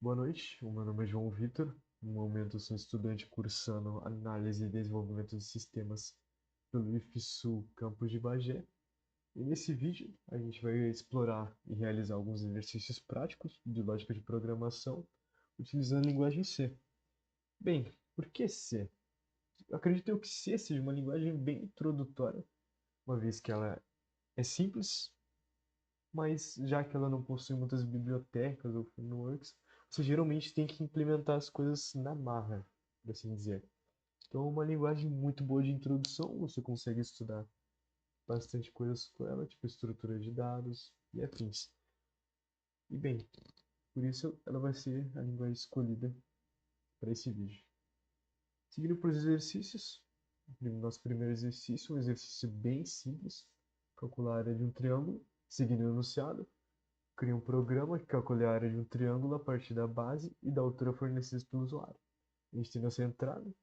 Boa noite, o meu nome é João Vitor. No momento, eu sou estudante cursando Análise e Desenvolvimento de Sistemas pelo IFSU Campus de Bagé. E nesse vídeo, a gente vai explorar e realizar alguns exercícios práticos de lógica de programação utilizando a linguagem C. Bem, por que C? Eu acredito eu que C seja uma linguagem bem introdutória, uma vez que ela é simples, mas já que ela não possui muitas bibliotecas ou frameworks, você geralmente tem que implementar as coisas na marra, por assim dizer. Então, é uma linguagem muito boa de introdução, você consegue estudar bastante coisas com ela, tipo estrutura de dados e afins. E bem, por isso ela vai ser a linguagem escolhida para esse vídeo. Seguindo para os exercícios, nosso primeiro exercício, um exercício bem simples, calcular a área de um triângulo, seguindo o enunciado. Cria um programa que calcule a área de um triângulo a partir da base e da altura fornecidas pelo usuário. A gente tem nossa entrada,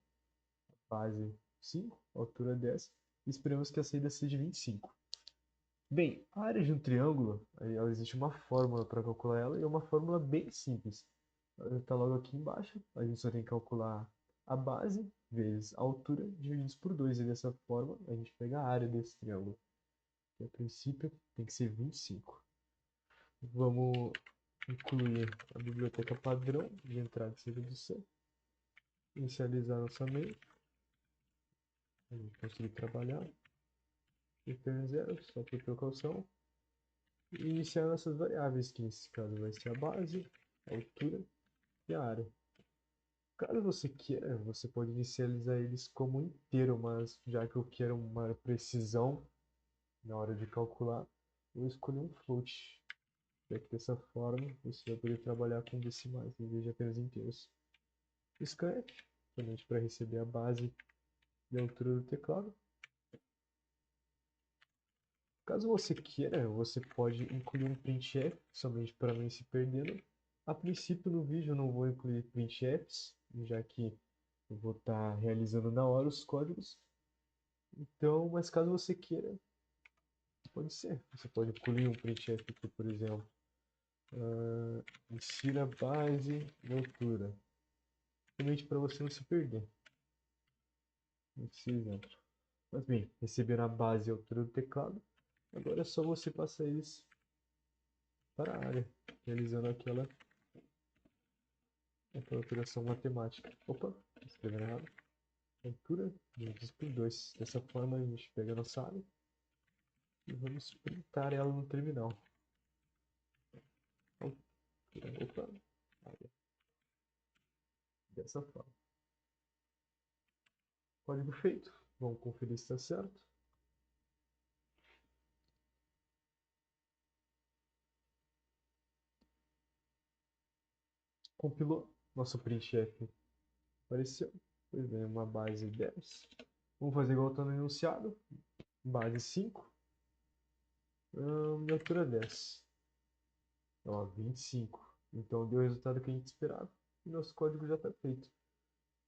base 5, altura 10, e esperamos que a saída seja 25. Bem, a área de um triângulo, ela existe uma fórmula para calcular ela e é uma fórmula bem simples. Ela está logo aqui embaixo, a gente só tem que calcular a base vezes a altura divididos por 2, e dessa forma a gente pega a área desse triângulo, que a princípio tem que ser 25. Vamos incluir a biblioteca padrão de entrada e saída do C, inicializar nossa main, a gente conseguir trabalhar, return 0, só por precaução, e iniciar nossas variáveis, que nesse caso vai ser a base, a altura e a área. Caso você queira, você pode inicializar eles como inteiro, mas já que eu quero uma precisão na hora de calcular, eu vou escolher um float, já que dessa forma você vai poder trabalhar com decimais em vez de apenas inteiros. Scanf, somente para receber a base e a altura do teclado. Caso você queira, você pode incluir um printf, somente para não ir se perdendo. A princípio no vídeo eu não vou incluir printfs, já que eu vou estar realizando na hora os códigos. Então, mas caso você queira, pode ser. Você pode incluir um printf aqui, por exemplo. Insira base e altura. Somente para você não se perder. Esse exemplo. Mas bem, receber a base e a altura do teclado. Agora é só você passar eles para a área, realizando aquela operação matemática. Opa, escrevendo errado. Altura divididos por 2. Dessa forma a gente pega a nossa área e vamos printar ela no terminal. Altura, opa, área. Dessa forma. Código feito. Vamos conferir se está certo. Compilou. Nosso printf apareceu. Pois bem, uma base 10. Vamos fazer igual está no enunciado. Base 5. E altura 10. Ó, 25. Então deu o resultado que a gente esperava. E nosso código já está feito.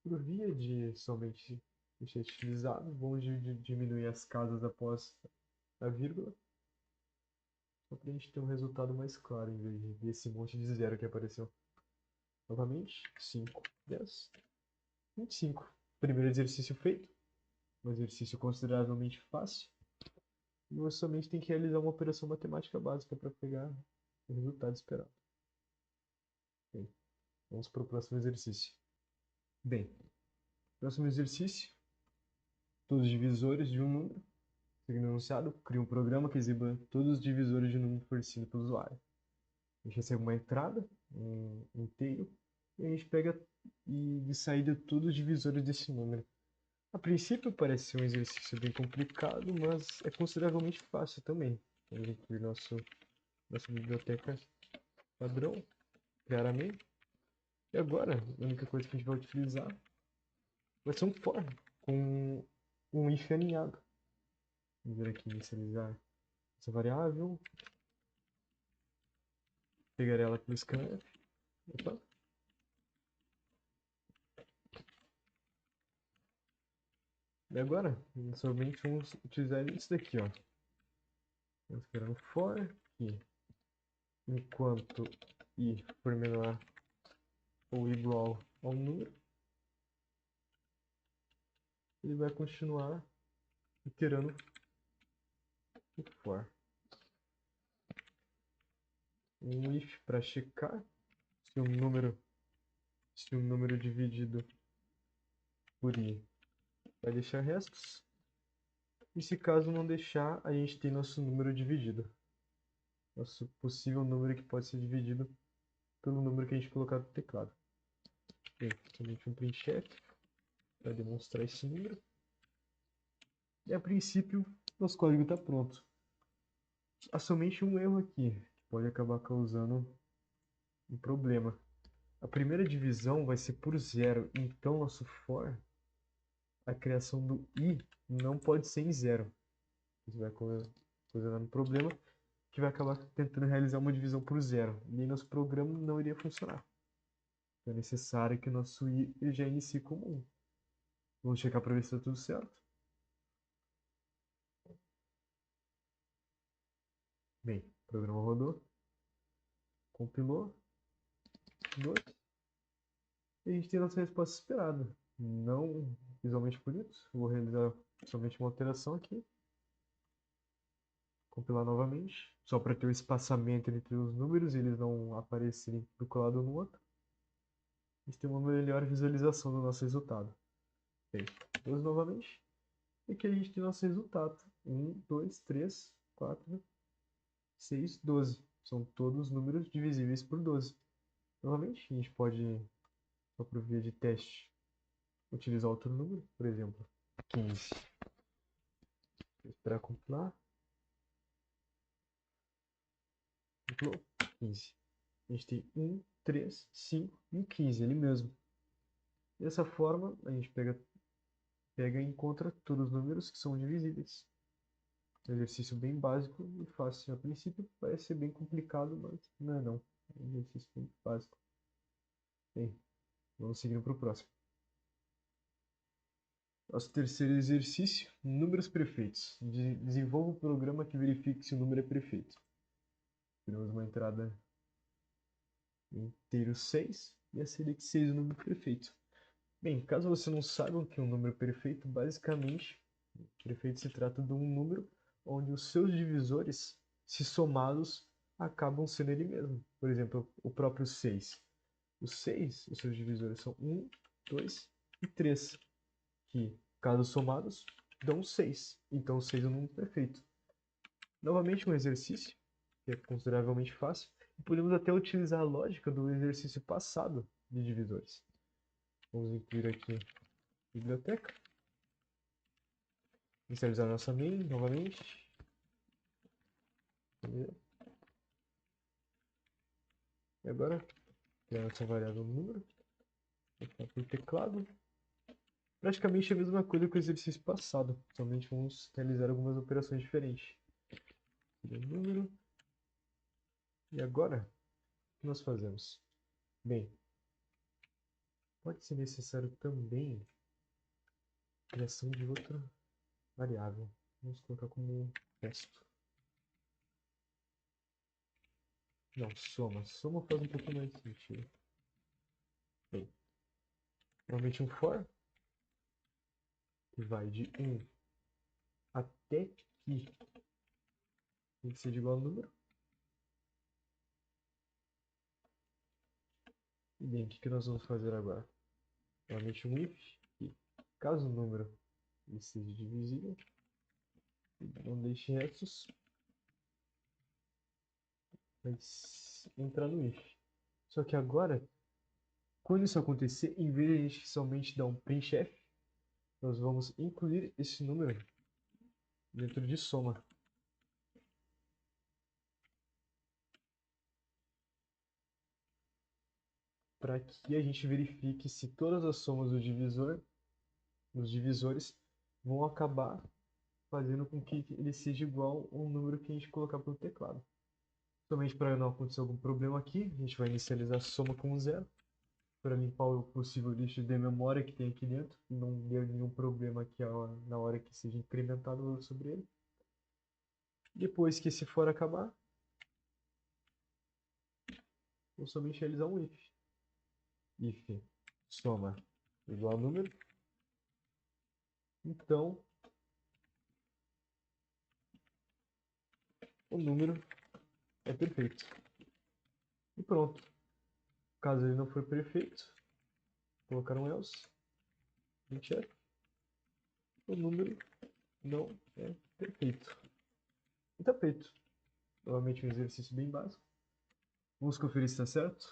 Por via de somente deixar utilizado, vamos diminuir as casas após a vírgula, só para a gente ter um resultado mais claro, em vez de ver esse monte de zero que apareceu. Novamente, 5, 10, 25. Primeiro exercício feito, um exercício consideravelmente fácil, e você somente tem que realizar uma operação matemática básica para pegar o resultado esperado. Bem, vamos para o próximo exercício. Bem, próximo exercício, todos os divisores de um número, seguindo o enunciado, cria um programa que exiba todos os divisores de número fornecido pelo usuário. A gente recebe uma entrada, um inteiro, e a gente pega e de saída todos os divisores desse número. A princípio parece ser um exercício bem complicado, mas é consideravelmente fácil também. Vamos incluir nossa biblioteca padrão, criar a main. E agora, a única coisa que a gente vai utilizar vai ser um for com um if alinhado. Vamos ver aqui, inicializar essa variável, pegar ela pelo scanf. Opa. E agora, somente vamos utilizar isso daqui, ó. Vamos esperar um for aqui. Enquanto i for menor ou igual a um número, ele vai continuar iterando o for. Um if para checar se um número dividido por i vai deixar restos. E se caso não deixar, a gente tem nosso número dividido. Nosso possível número que pode ser dividido pelo número que a gente colocar no teclado. Bem, somente um printf para demonstrar esse número. E a princípio, nosso código está pronto. Há somente um erro aqui, que pode acabar causando um problema. A primeira divisão vai ser por zero, então nosso for, a criação do i, não pode ser em zero. Isso vai causar um problema que vai acabar tentando realizar uma divisão por zero. E aí nosso programa não iria funcionar. Então é necessário que o nosso i ele já inicie como 1. Vamos checar para ver se está tudo certo. Bem, o programa rodou, compilou, 2, e a gente tem nossa resposta esperada. Não visualmente bonito. Vou realizar somente uma alteração aqui. Compilar novamente, só para ter o espaçamento entre os números e eles não aparecerem do colado um no outro. A gente tem uma melhor visualização do nosso resultado. Bem, vamos novamente. E aqui a gente tem nosso resultado. 1, 2, 3, 4, 6, 12. São todos números divisíveis por 12. Novamente, a gente pode, só por via de teste, utilizar outro número, por exemplo, 15. Vou esperar compilar. Compilou, 15. A gente tem 1, 3, 5 e o 15, ele mesmo. Dessa forma, a gente pega e encontra todos os números que são divisíveis. Um exercício bem básico e fácil. A princípio parece ser bem complicado, mas não é não. É um exercício bem básico. Bem, vamos seguindo para o próximo. Nosso terceiro exercício, números perfeitos. Desenvolva um programa que verifique se o número é perfeito. Temos uma entrada inteiro 6 e a saída de 6 é o número perfeito. Bem, caso você não saiba o que é um número perfeito, basicamente, perfeito se trata de um número onde os seus divisores, se somados, acabam sendo ele mesmo. Por exemplo, o próprio 6. O 6, os seus divisores são 1, 2 e 3, que, caso somados, dão 6. Então, 6 é um número perfeito. Novamente, um exercício, que é consideravelmente fácil, e podemos até utilizar a lógica do exercício passado de divisores. Vamos incluir aqui a biblioteca. Inicializar nossa main novamente. E agora, criar nossa variável número. Vou para o teclado. Praticamente a mesma coisa que o exercício passado. Somente vamos realizar algumas operações diferentes. Número. E agora, o que nós fazemos? Bem, pode ser necessário também a criação de outra variável. Vamos colocar como resto. Não, soma. Soma faz um pouco mais sentido. Bem, normalmente um for, que vai de 1 até que tem que ser de igual a número. E bem, o que nós vamos fazer agora? Normalmente um if, e caso o número seja divisível, não deixe restos, vai entrar no if. Só que agora, quando isso acontecer, em vez de a gente somente dar um printf, nós vamos incluir esse número dentro de soma. Para que a gente verifique se todas as somas do divisor, dos divisores, vão acabar fazendo com que ele seja igual ao número que a gente colocar pelo teclado. Somente para não acontecer algum problema aqui, a gente vai inicializar a soma como zero, para limpar o possível lixo de memória que tem aqui dentro, e não der nenhum problema aqui na hora que seja incrementado sobre ele. Depois que esse for acabar, vou somente realizar um if. if soma igual a número, então o número é perfeito. E pronto. Caso ele não for perfeito, colocar um else, printf, o número não é perfeito. E tá feito. Novamente um exercício bem básico. Vamos conferir se está certo.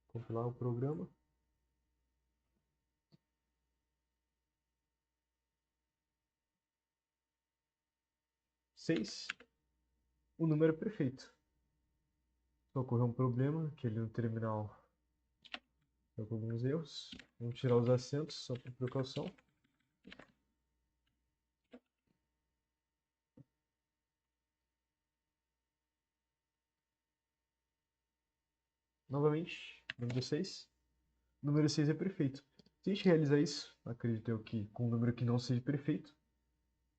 Compilar o programa. 6. O número é perfeito. Só ocorreu um problema, que ele no terminal está com alguns erros. Vamos tirar os acentos, só por precaução. Novamente, número 6. O número 6 é perfeito. Se a gente realizar isso, acredito eu que com um número que não seja perfeito,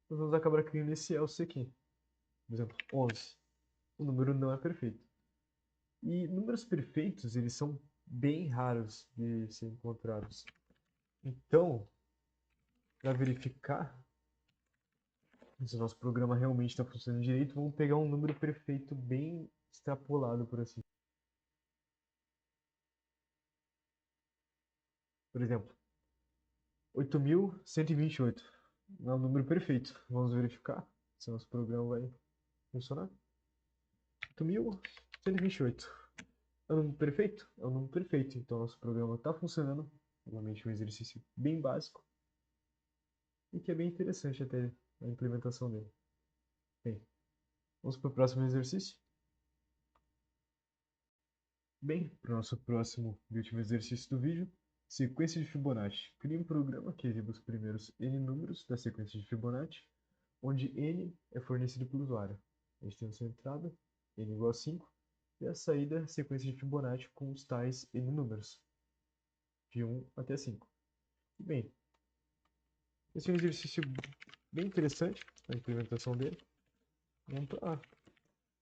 nós vamos acabar criando esse else aqui. Por exemplo, 11. O número não é perfeito. E números perfeitos, eles são bem raros de ser encontrados. Então, para verificar se o nosso programa realmente está funcionando direito, vamos pegar um número perfeito bem extrapolado, por assim. Por exemplo, 8.128. É um número perfeito. Vamos verificar se o nosso programa vai funcionar. 8.128. É um número perfeito? É um número perfeito. Então, nosso programa está funcionando. Novamente, um exercício bem básico. E que é bem interessante até a implementação dele. Bem, vamos para o próximo exercício. Bem, para o nosso próximo e último exercício do vídeo, sequência de Fibonacci. Crie um programa que exiba os primeiros n números da sequência de Fibonacci, onde n é fornecido pelo usuário. A gente tem a sua entrada, n igual a 5, e a saída, sequência de Fibonacci com os tais n números, de 1 até 5. Bem, esse é um exercício bem interessante, a implementação dele. Vamos para lá.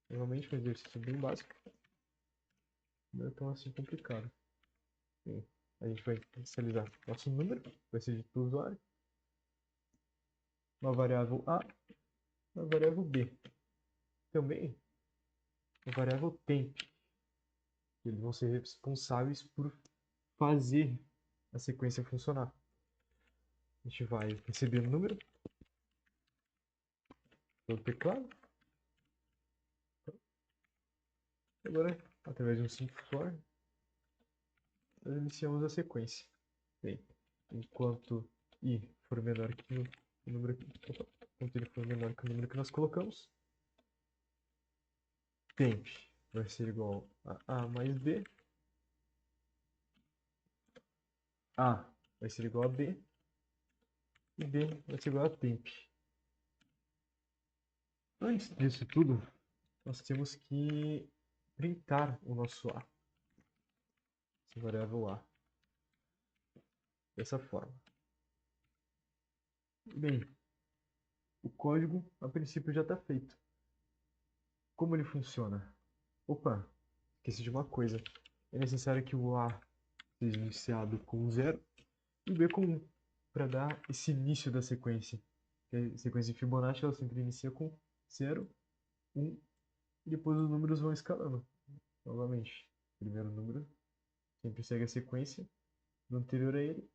Realmente um exercício bem básico, não é tão assim complicado. Bem, a gente vai inicializar nosso número, vai ser dito pelo usuário, uma variável A, uma variável B. Também uma variável temp. Eles vão ser responsáveis por fazer a sequência funcionar. A gente vai receber o número pelo teclado. Agora, através de um simples for, nós iniciamos a sequência. Bem, enquanto i for menor que o número enquanto ele for menor que o número que nós colocamos, temp vai ser igual a A mais B, A vai ser igual a B, e B vai ser igual a temp. Antes disso tudo, nós temos que printar o nosso A, essa variável A, dessa forma. Bem, o código a princípio já está feito. Como ele funciona? Opa, esqueci de uma coisa. É necessário que o A seja iniciado com 0 e o B com 1, para dar esse início da sequência. A sequência de Fibonacci ela sempre inicia com 0, 1, e depois os números vão escalando. Novamente, o primeiro número sempre segue a sequência do anterior a ele,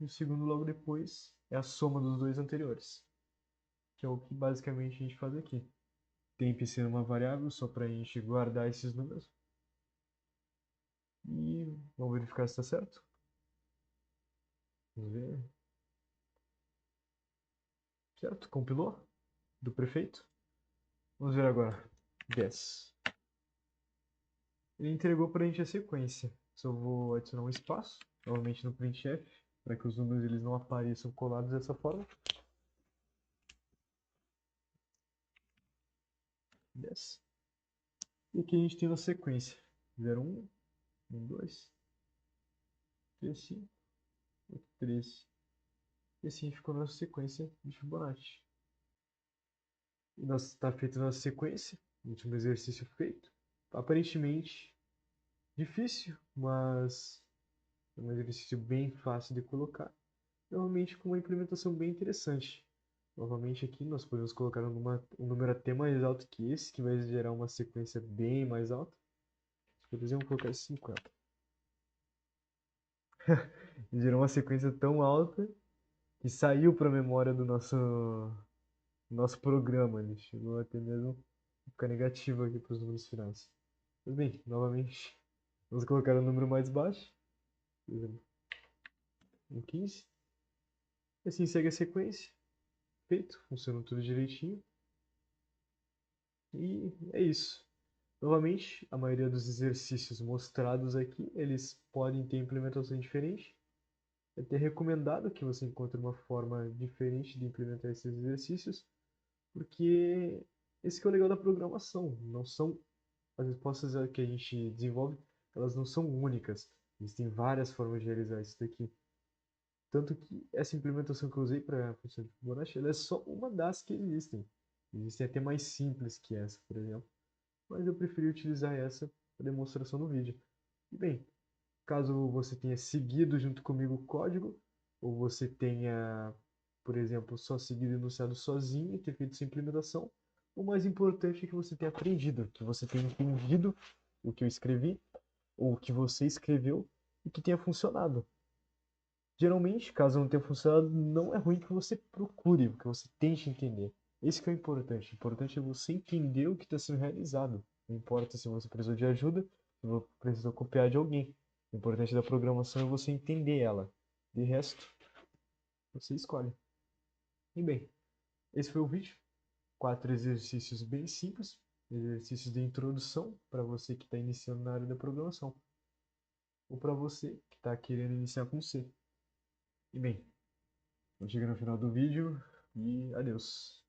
e o segundo logo depois é a soma dos dois anteriores, que é o que basicamente a gente faz aqui. Temp sendo uma variável só para a gente guardar esses números. E vamos verificar se está certo. Vamos ver. Certo? Compilou? Do prefeito. Vamos ver agora. 10. Ele entregou para a gente a sequência. Só vou adicionar um espaço, novamente no printf, para que os números eles não apareçam colados dessa forma. 10. E aqui a gente tem uma sequência. 0, 1, 1, 2, 3, 5, 8, 13. E assim ficou a nossa sequência de Fibonacci. E está feita a nossa sequência. Último exercício feito. Aparentemente, difícil, mas é um exercício bem fácil de colocar. Normalmente com uma implementação bem interessante. Novamente aqui nós podemos colocar um número até mais alto que esse, que vai gerar uma sequência bem mais alta. Por exemplo, vou colocar 50. Gerou uma sequência tão alta que saiu para a memória do nosso programa. Ele chegou até mesmo a ficar negativo aqui para os números finais. Mas bem, novamente, vamos colocar um número mais baixo. Por exemplo, um 15. E assim segue a sequência. Feito, funciona tudo direitinho. E é isso. Novamente, a maioria dos exercícios mostrados aqui, eles podem ter implementação diferente. É até recomendado que você encontre uma forma diferente de implementar esses exercícios, porque esse que é o legal da programação. Não são as respostas que a gente desenvolve, elas não são únicas. Existem várias formas de realizar isso daqui. Tanto que essa implementação que eu usei para a função de Fibonacci, ela é só uma das que existem. Existem até mais simples que essa, por exemplo. Mas eu preferi utilizar essa para demonstração no vídeo. E bem, caso você tenha seguido junto comigo o código, ou você tenha, por exemplo, só seguido o enunciado sozinho e ter feito essa implementação, o mais importante é que você tenha aprendido, que você tenha entendido o que eu escrevi, ou o que você escreveu, e que tenha funcionado. Geralmente, caso não tenha funcionado, não é ruim que você procure, que você tente entender. Esse que é o importante. O importante é você entender o que está sendo realizado. Não importa se você precisou de ajuda, se você precisou copiar de alguém. O importante da programação é você entender ela. De resto, você escolhe. E bem, esse foi o vídeo. 4 exercícios bem simples. Exercícios de introdução para você que está iniciando na área da programação. Ou para você que está querendo iniciar com C. E bem, vamos chegar no final do vídeo e adeus.